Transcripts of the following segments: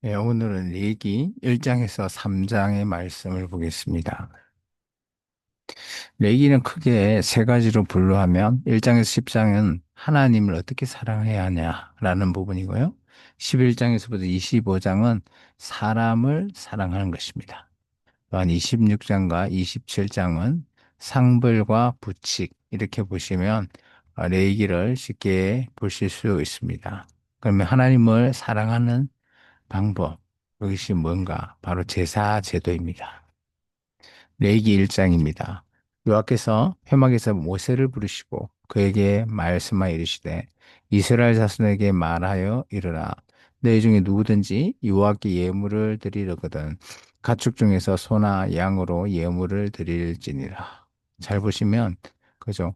예, 오늘은 레기 1장에서 3장의 말씀을 보겠습니다. 레기는 크게 세 가지로 분류하면 1장에서 10장은 하나님을 어떻게 사랑해야 하냐라는 부분이고요. 11장에서부터 25장은 사람을 사랑하는 것입니다. 또한 26장과 27장은 상벌과 부칙 이렇게 보시면 레기를 쉽게 보실 수 있습니다. 그러면 하나님을 사랑하는 방법, 그것이 뭔가? 바로 제사 제도입니다. 레위기 1장입니다. 여호와께서 회막에서 모세를 부르시고 그에게 말씀하여 이르시되 이스라엘 자손에게 말하여 이르라. 너희 중에 누구든지 여호와께 예물을 드리려거든 가축 중에서 소나 양으로 예물을 드릴지니라. 잘 보시면 그죠?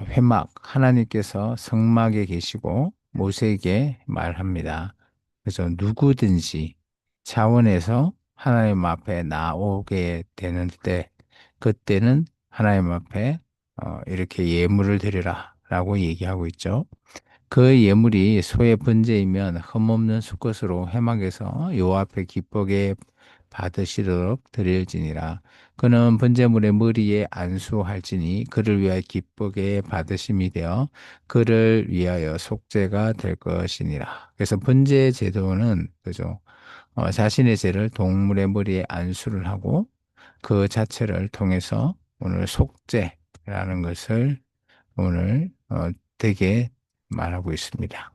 회막 하나님께서 성막에 계시고 모세에게 말합니다. 그래서 누구든지 차원에서 하나님 앞에 나오게 되는 때, 그때는 하나님 앞에 이렇게 예물을 드리라 라고 얘기하고 있죠. 그 예물이 소의 번제이면 흠없는 수것으로 회막에서 여호와 앞에 기쁘게 받으시도록 드릴지니라. 그는 번제물의 머리에 안수할지니 그를 위하여 기쁘게 받으심이 되어 그를 위하여 속죄가 될 것이니라. 그래서 번제 제도는 그죠? 자신의 죄를 동물의 머리에 안수를 하고 그 자체를 통해서 오늘 속죄라는 것을 오늘 되게 말하고 있습니다.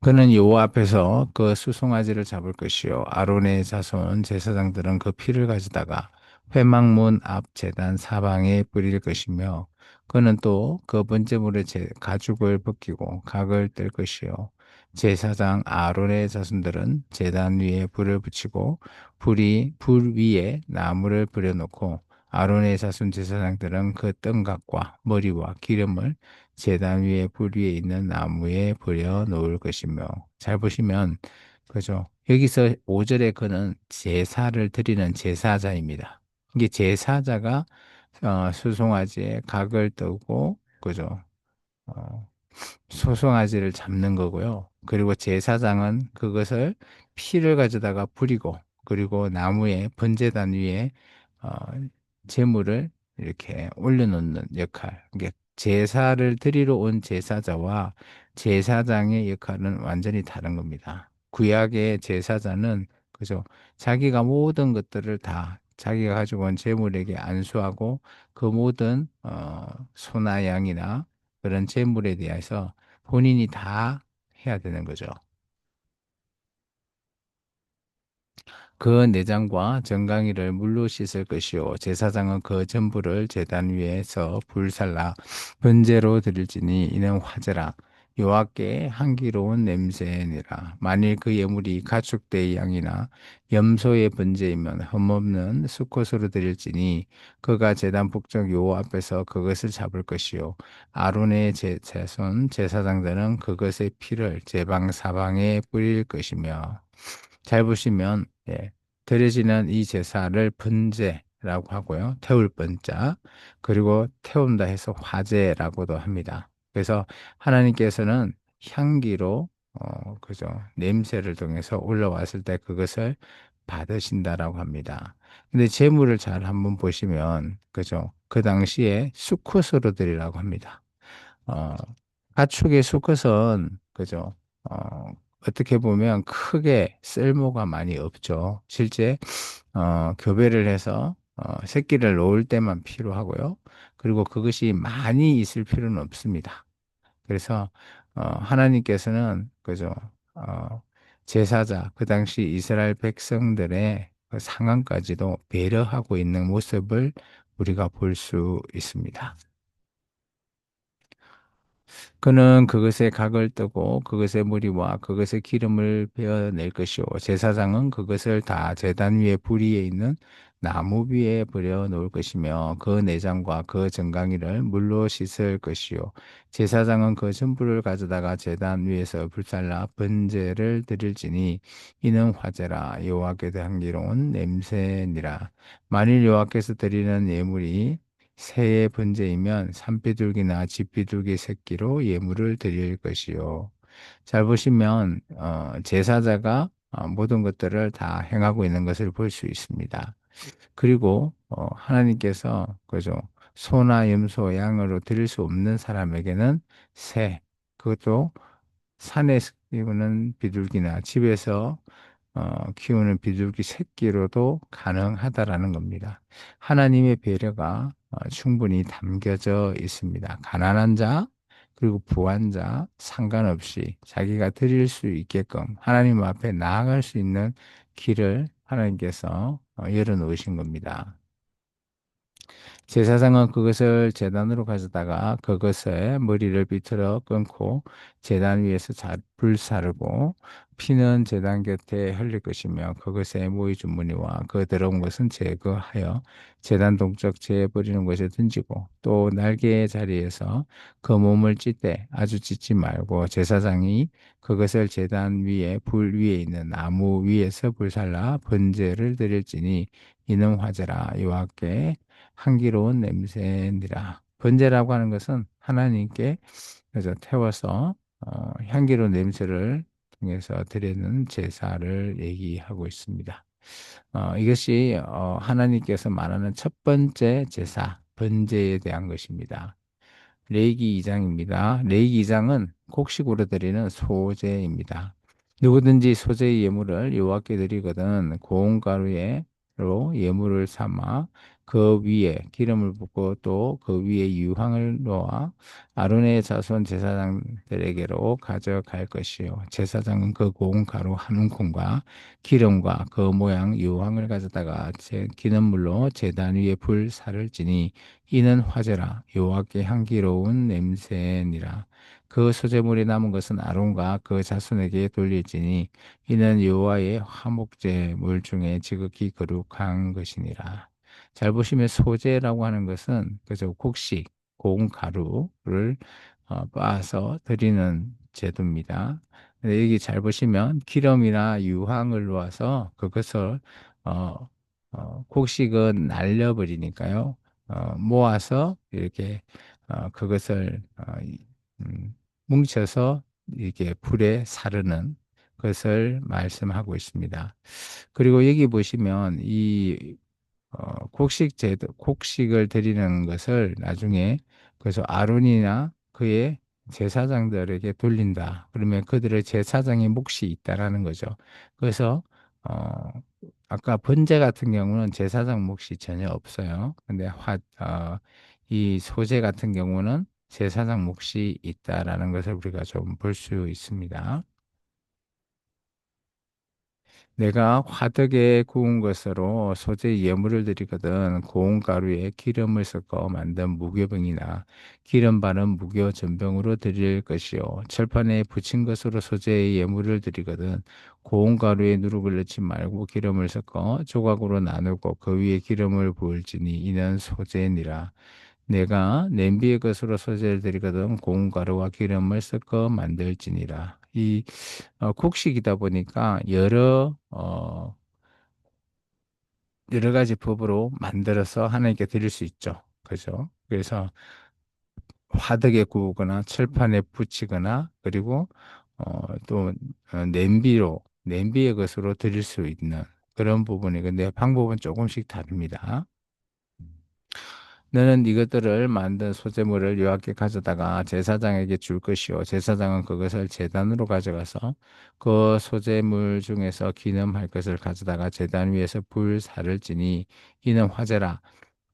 그는 여호와 앞에서 그 수송아지를 잡을 것이요 아론의 자손 제사장들은 그 피를 가져다가 회막문 앞 제단 사방에 뿌릴 것이며 그는 또 그 번제물의 가죽을 벗기고 각을 뗄 것이요 제사장 아론의 자손들은 제단 위에 불을 붙이고 불 위에 나무를 버려놓고 아론의 자손 제사장들은 그 뜬각과 머리와 기름을 제단 위에 불 위에 있는 나무에 버려 놓을 것이며 잘 보시면 그죠? 여기서 5절에 그는 제사를 드리는 제사자입니다. 이게 제사자가 수송아지에 각을 뜨고 그죠? 어, 소송아지를 잡는 거고요. 그리고 제사장은 그것을 피를 가져다가 뿌리고 그리고 나무에 번제단 위에 어, 제물을 이렇게 올려놓는 역할. 이게 제사를 드리러 온 제사자와 제사장의 역할은 완전히 다른 겁니다. 구약의 제사자는 그죠? 자기가 모든 것들을 다 자기가 가지고 온 제물에게 안수하고 그 모든 소나 양이나 그런 재물에 대해서 본인이 다 해야 되는 거죠. 그 내장과 정강이를 물로 씻을 것이요 제사장은 그 전부를 제단 위에서 불살라 번제로 드릴지니 이는 화제라 여호와께 향기로운 냄새니라. 만일 그 예물이 가축대의 양이나 염소의 번제이면 흠없는 수컷으로 드릴지니 그가 제단 북쪽 여호와 앞에서 그것을 잡을 것이요 아론의 자손 제사장들은 그것의 피를 제방 사방에 뿌릴 것이며 잘 보시면 드려지는 이 제사를 번제라고 하고요. 태울 번자 그리고 태운다 해서 화제라고도 합니다. 그래서 하나님께서는 향기로 그죠? 냄새를 통해서 올라왔을 때 그것을 받으신다라고 합니다. 근데 제물을 잘 한번 보시면 그죠? 그 당시에 수컷으로 드리라고 합니다. 어, 가축의 수컷은 그죠? 어떻게 보면 크게 쓸모가 많이 없죠. 실제 교배를 해서 새끼를 놓을 때만 필요하고요. 그리고 그것이 많이 있을 필요는 없습니다. 그래서 하나님께서는 그죠? 어, 제사자 그 당시 이스라엘 백성들의 그 상황까지도 배려하고 있는 모습을 우리가 볼 수 있습니다. 그는 그것의 각을 뜨고 그것의 무리와 그것의 기름을 베어낼 것이요 제사장은 그것을 다 제단 위에 불 위에 있는 나무 위에 버려 놓을 것이며 그 내장과 그 정강이를 물로 씻을 것이요 제사장은 그 전부를 가져다가 제단 위에서 불살라 번제를 드릴지니 이는 화제라 여호와께도 향기로운 냄새니라. 만일 여호와께서 드리는 예물이 새의 번제이면 산비둘기나 집비둘기 새끼로 예물을 드릴 것이요. 잘 보시면 제사자가 모든 것들을 다 행하고 있는 것을 볼 수 있습니다. 그리고 하나님께서 그죠 소나 염소, 양으로 드릴 수 없는 사람에게는 새, 그것도 산에 키우는 비둘기나 집에서 키우는 비둘기 새끼로도 가능하다라는 겁니다. 하나님의 배려가 충분히 담겨져 있습니다. 가난한 자, 그리고 부한 자, 상관없이 자기가 드릴 수 있게끔 하나님 앞에 나아갈 수 있는 길을 하나님께서 열어놓으신 겁니다. 제사장은 그것을 제단으로 가져다가 그것의 머리를 비틀어 끊고 제단 위에서 불사르고 피는 제단 곁에 흘릴 것이며 그것의 모이 주머니와 그 더러운 것은 제거하여 제단 동쪽 재에 버리는 곳에 던지고 또 날개의 자리에서 그 몸을 찢되 아주 찢지 말고 제사장이 그것을 제단 위에 불 위에 있는 나무 위에서 불살라 번제를 드릴지니 이는 화제라 여호와께 향기로운 냄새니라. 번제라고 하는 것은 하나님께 그래서 태워서 향기로운 냄새를 통해서 드리는 제사를 얘기하고 있습니다. 이것이 하나님께서 말하는 첫 번째 제사, 번제에 대한 것입니다. 레위기 2장입니다. 레위기 2장은 곡식으로 드리는 소제입니다. 누구든지 소제의 예물을 여호와께 드리거든 고운 가루로 예물을 삼아 그 위에 기름을 붓고 또 그 위에 유황을 놓아 아론의 자손 제사장들에게로 가져갈 것이요 제사장은 그 고운 가루 한 움큼과 기름과 그 모양 유황을 가져다가 기름물로 제단 위에 불살을 지니 이는 화제라 여호와께 향기로운 냄새니라. 그 소재물이 남은 것은 아론과 그 자손에게 돌릴지니 이는 여호와의 화목제물 중에 지극히 거룩한 것이니라. 잘 보시면 소재라고 하는 것은 그저 곡식, 고운 가루를 빻아서 드리는 제도입니다. 근데 여기 잘 보시면 기름이나 유황을 놓아서 그것을 어, 곡식은 날려버리니까요. 모아서 이렇게 그것을 뭉쳐서 이렇게 불에 사르는 것을 말씀하고 있습니다. 그리고 여기 보시면 이 곡식을 드리는 것을 나중에 그래서 아론이나 그의 제사장들에게 돌린다. 그러면 그들의 제사장의 몫이 있다라는 거죠. 그래서 어, 아까 번제 같은 경우는 제사장 몫이 전혀 없어요. 근데 이 소제 같은 경우는 제사장 몫이 있다라는 것을 우리가 좀 볼 수 있습니다. 내가 화덕에 구운 것으로 소재 예물을 드리거든 고운 가루에 기름을 섞어 만든 무교병이나 기름 바른 무교 전병으로 드릴 것이요 철판에 붙인 것으로 소재의 예물을 드리거든 고운 가루에 누룩을 넣지 말고 기름을 섞어 조각으로 나누고 그 위에 기름을 부을지니 이는 소재니라. 내가 냄비의 것으로 소재를 드리거든 고운 가루와 기름을 섞어 만들지니라. 이 곡식이다 보니까 여러 가지 법으로 만들어서 하나님께 드릴 수 있죠. 그죠? 그래서 화덕에 구우거나 철판에 붙이거나 그리고 또 냄비의 것으로 드릴 수 있는 그런 부분이 근데 방법은 조금씩 다릅니다. 너는 이것들을 만든 소재물을 여호와께 가져다가 제사장에게 줄 것이요 제사장은 그것을 제단으로 가져가서 그 소재물 중에서 기념할 것을 가져다가 제단 위에서 불사를 지니 이는 화제라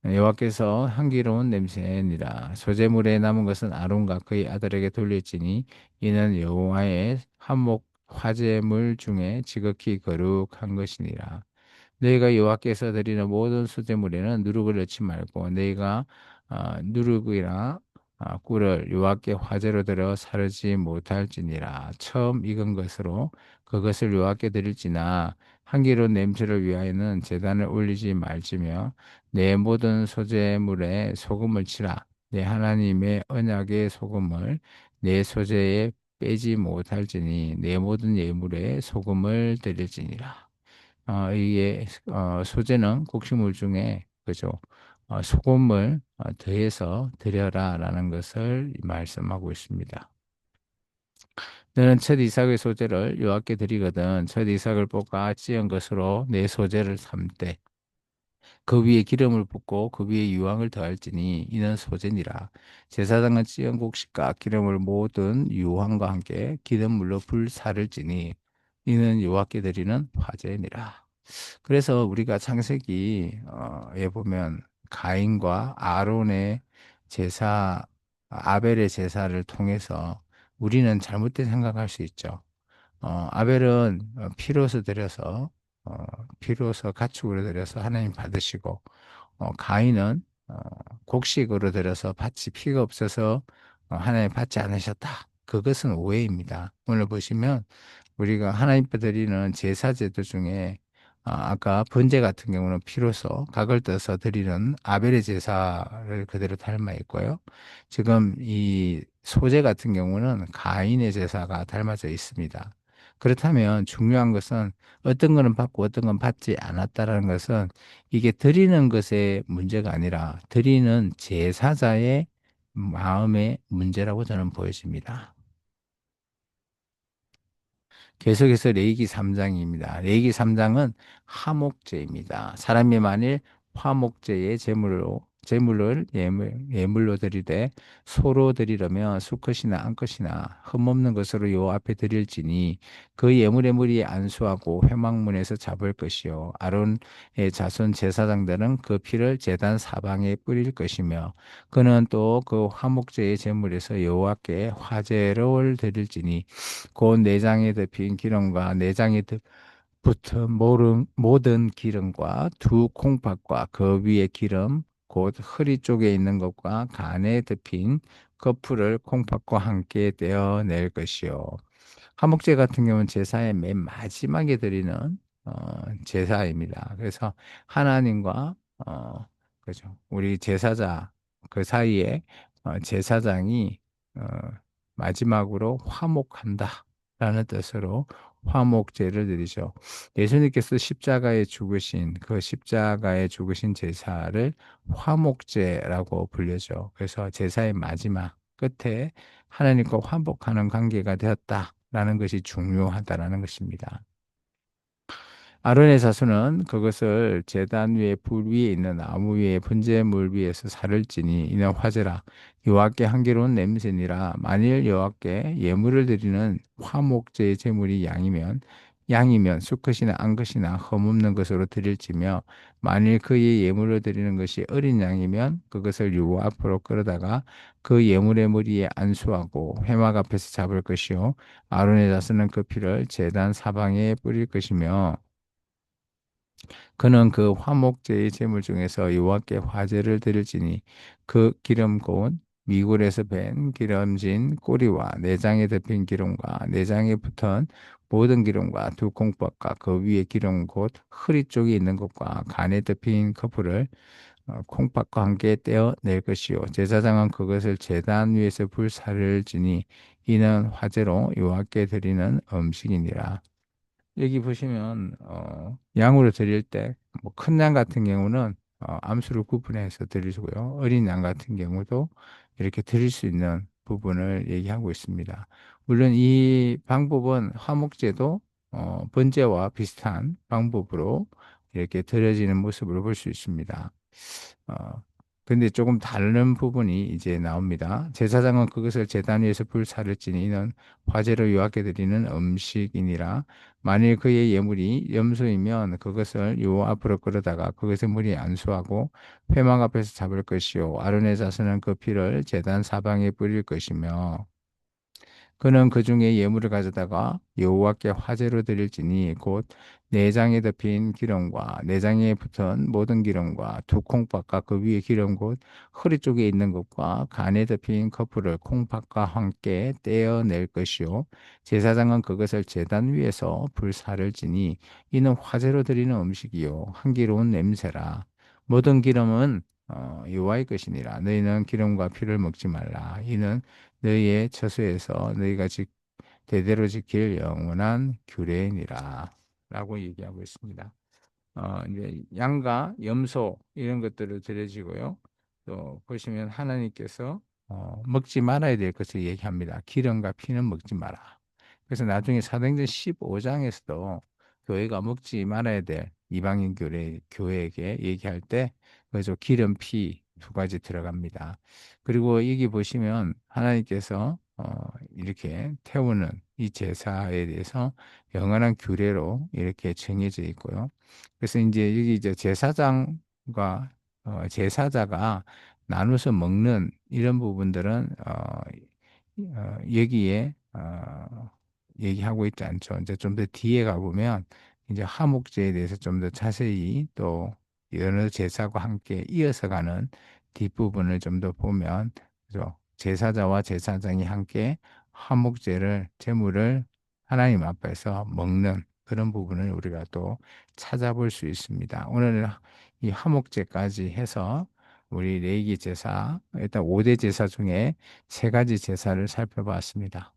여호와께서 향기로운 냄새니라 소재물에 남은 것은 아론과 그의 아들에게 돌릴지니 이는 여호와의 한목 화제물 중에 지극히 거룩한 것이니라. 너희가 여호와께서 드리는 모든 수제물에는 누룩을 넣지 말고 너희가 누룩이나 꿀을 여호와께 화제로 드려 사르지 못할지니라. 처음 익은 것으로 그것을 여호와께 드릴지나 향기로운 냄새를 위하여는 제단을 올리지 말지며 내 모든 소제물에 소금을 치라. 내 하나님의 언약의 소금을 내 소제에 빼지 못할지니 내 모든 예물에 소금을 드릴지니라. 이게 소재는 곡식물 중에 그죠? 소금을 더해서 드려라라는 것을 말씀하고 있습니다. 너는 첫 이삭의 소재를 여호와께 드리거든 첫 이삭을 볶아 찌은 것으로 내 소재를 삼되 그 위에 기름을 붓고 그 위에 유황을 더할지니 이는 소재니라. 제사장은 찌은 곡식과 기름을 모든 유황과 함께 기름물로 불사를 지니 이는 여호와께 드리는 화제니라. 그래서 우리가 창세기에 보면 가인과 아론의 제사, 아벨의 제사를 통해서 우리는 잘못된 생각할 수 있죠. 아벨은 피로서 드려서 어, 피로서 가축으로 드려서 하나님 받으시고 가인은 곡식으로 드려서 밭이 피가 없어서 하나님 받지 않으셨다. 그것은 오해입니다. 오늘 보시면 우리가 하나님께 드리는 제사 제도 중에 아까 번제 같은 경우는 피로서 각을 떠서 드리는 아벨의 제사를 그대로 닮아 있고요. 지금 이 소제 같은 경우는 가인의 제사가 닮아져 있습니다. 그렇다면 중요한 것은 어떤 거는 받고 어떤 건 받지 않았다라는 것은 이게 드리는 것의 문제가 아니라 드리는 제사자의 마음의 문제라고 저는 보여집니다. 계속해서 레위기 3장입니다. 레위기 3장은 화목제입니다. 사람이 만일 화목제의 제물을 예물로 드리되 소로 드리려면 수컷이나 암컷이나 흠없는 것으로 여호와 앞에 드릴지니 그 예물의 무리 안수하고 회막문에서 잡을 것이요 아론의 자손 제사장들은 그 피를 제단 사방에 뿌릴 것이며 그는 또 그 화목제의 제물에서 여호와께 화제를 드릴지니 곧 내장에 덮인 기름과 내장에 붙은 모든 기름과 두 콩팥과 그 위에 기름 곧 허리 쪽에 있는 것과 간에 덮인 거풀을 콩팥과 함께 떼어낼 것이요. 화목제 같은 경우는 제사의 맨 마지막에 드리는 제사입니다. 그래서 하나님과 그죠. 우리 제사자 그 사이에 제사장이 어, 마지막으로 화목한다라는 뜻으로 화목제를 드리죠. 예수님께서 십자가에 죽으신 그 십자가에 죽으신 제사를 화목제라고 불려죠. 그래서 제사의 마지막 끝에 하나님과 화목하는 관계가 되었다라는 것이 중요하다라는 것입니다. 아론의 자손은 그것을 제단 위에 불 위에 있는 나무 위에 번제물 위에서 살을 찌니 이는 화제라 여호와께 향기로운 냄새니라 만일 여호와께 예물을 드리는 화목제의 제물이 양이면 수컷이나 암컷이나 흠없는 것으로 드릴지며 만일 그의 예물을 드리는 것이 어린 양이면 그것을 여호와 앞으로 끌어다가 그 예물의 머리에 안수하고 회막 앞에서 잡을 것이요 아론의 자손은 그 피를 제단 사방에 뿌릴 것이며 그는 그 화목제의 제물 중에서 여호와께 화제를 드릴지니 그 기름 곧 미굴에서 밴 기름진 꼬리와 내장에 덮인 기름과 내장에 붙은 모든 기름과 두 콩팥과 그 위에 기름 곧 허리 쪽에 있는 것과 간에 덮인 커플을 콩팥과 함께 떼어낼 것이요 제사장은 그것을 제단 위에서 불사를 지니 이는 화제로 여호와께 드리는 음식이니라. 여기 보시면 양으로 드릴 때 뭐 큰 양 같은 경우는 암수를 구분해서 드리고요. 어린 양 같은 경우도 이렇게 드릴 수 있는 부분을 얘기하고 있습니다. 물론 이 방법은 화목제도 번제와 비슷한 방법으로 이렇게 드려지는 모습을 볼 수 있습니다. 어, 근데 조금 다른 부분이 이제 나옵니다. 제사장은 그것을 제단 위에서 불사를 지니 이는 화제로 여호와께 드리는 음식이니라. 만일 그의 예물이 염소이면 그것을 여호와 앞으로 끌어다가 그것의 물이 안수하고 회막 앞에서 잡을 것이요 아론의 자손은 그 피를 제단 사방에 뿌릴 것이며 그는 그 중에 예물을 가져다가 여호와께 화제로 드릴지니 곧 내장에 덮인 기름과 내장에 붙은 모든 기름과 두 콩팥과 그 위에 기름 곧 허리 쪽에 있는 것과 간에 덮인 커플을 콩팥과 함께 떼어낼 것이요 제사장은 그것을 제단 위에서 불사를 지니 이는 화제로 드리는 음식이요 향기로운 냄새라 모든 기름은 여호와의 것이니라 너희는 기름과 피를 먹지 말라 이는 너희의 처소에서 너희가 대대로 지킬 영원한 규례니라 라고 얘기하고 있습니다. 이제 양과 염소 이런 것들을 드려지고요. 또 보시면 하나님께서 먹지 말아야 될 것을 얘기합니다. 기름과 피는 먹지 마라. 그래서 나중에 사도행전 15장에서도 교회가 먹지 말아야 될 이방인 교회에게 얘기할 때 그저 기름, 피 두 가지 들어갑니다. 그리고 여기 보시면 하나님께서 이렇게 태우는 이 제사에 대해서 영원한 규례로 이렇게 정해져 있고요. 그래서 이제 여기 이제 제사장과 제사자가 나눠서 먹는 이런 부분들은 여기에 얘기하고 있지 않죠. 이제 좀 더 뒤에 가보면 이제 화목제에 대해서 좀 더 자세히 또 여러 제사와 함께 이어서 가는 뒷부분을 좀 더 보면 그죠? 제사자와 제사장이 함께 화목제를 제물을 하나님 앞에서 먹는 그런 부분을 우리가 또 찾아볼 수 있습니다. 오늘 이 화목제까지 해서 우리 레이기 제사 일단 5대 제사 중에 세 가지 제사를 살펴봤습니다.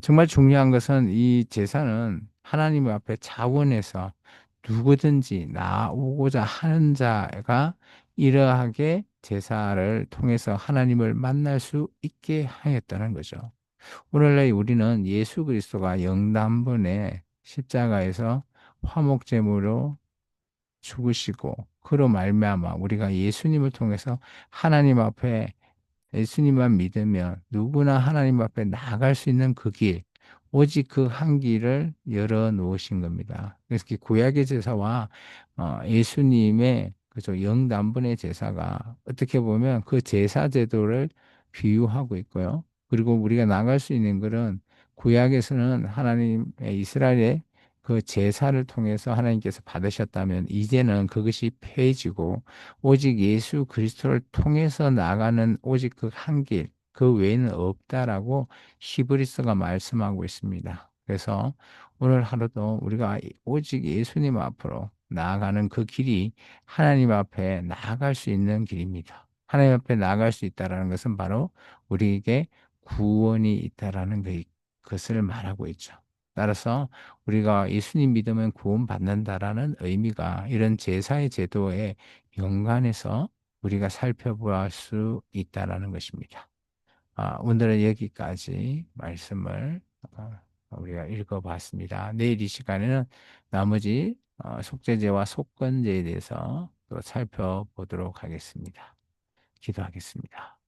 정말 중요한 것은 이 제사는 하나님 앞에 자원해서 누구든지 나오고자 하는 자가 이러하게 제사를 통해서 하나님을 만날 수 있게 하였다는 거죠. 오늘날 우리는 예수 그리스도가 영단번에 십자가에서 화목제물로 죽으시고 그로 말미암아 우리가 예수님을 통해서 하나님 앞에 예수님만 믿으면 누구나 하나님 앞에 나아갈 수 있는 그 길, 오직 그 한 길을 열어 놓으신 겁니다. 그래서 그 구약의 제사와 예수님의 그죠 영단번의 제사가 어떻게 보면 그 제사 제도를 비유하고 있고요. 그리고 우리가 나갈 수 있는 것은 구약에서는 하나님의 이스라엘의 그 제사를 통해서 하나님께서 받으셨다면 이제는 그것이 폐해지고 오직 예수 그리스도를 통해서 나가는 오직 그 한 길, 그 외에는 없다라고 히브리서가 말씀하고 있습니다. 그래서 오늘 하루도 우리가 오직 예수님 앞으로 나아가는 그 길이 하나님 앞에 나아갈 수 있는 길입니다. 하나님 앞에 나아갈 수 있다라는 것은 바로 우리에게 구원이 있다라는 것을 말하고 있죠. 따라서 우리가 예수님 믿으면 구원받는다라는 의미가 이런 제사의 제도에 연관해서 우리가 살펴볼 수 있다라는 것입니다. 오늘은 여기까지 말씀을 우리가 읽어봤습니다. 내일 이 시간에는 나머지 속죄제와 속건제에 대해서 또 살펴보도록 하겠습니다. 기도하겠습니다.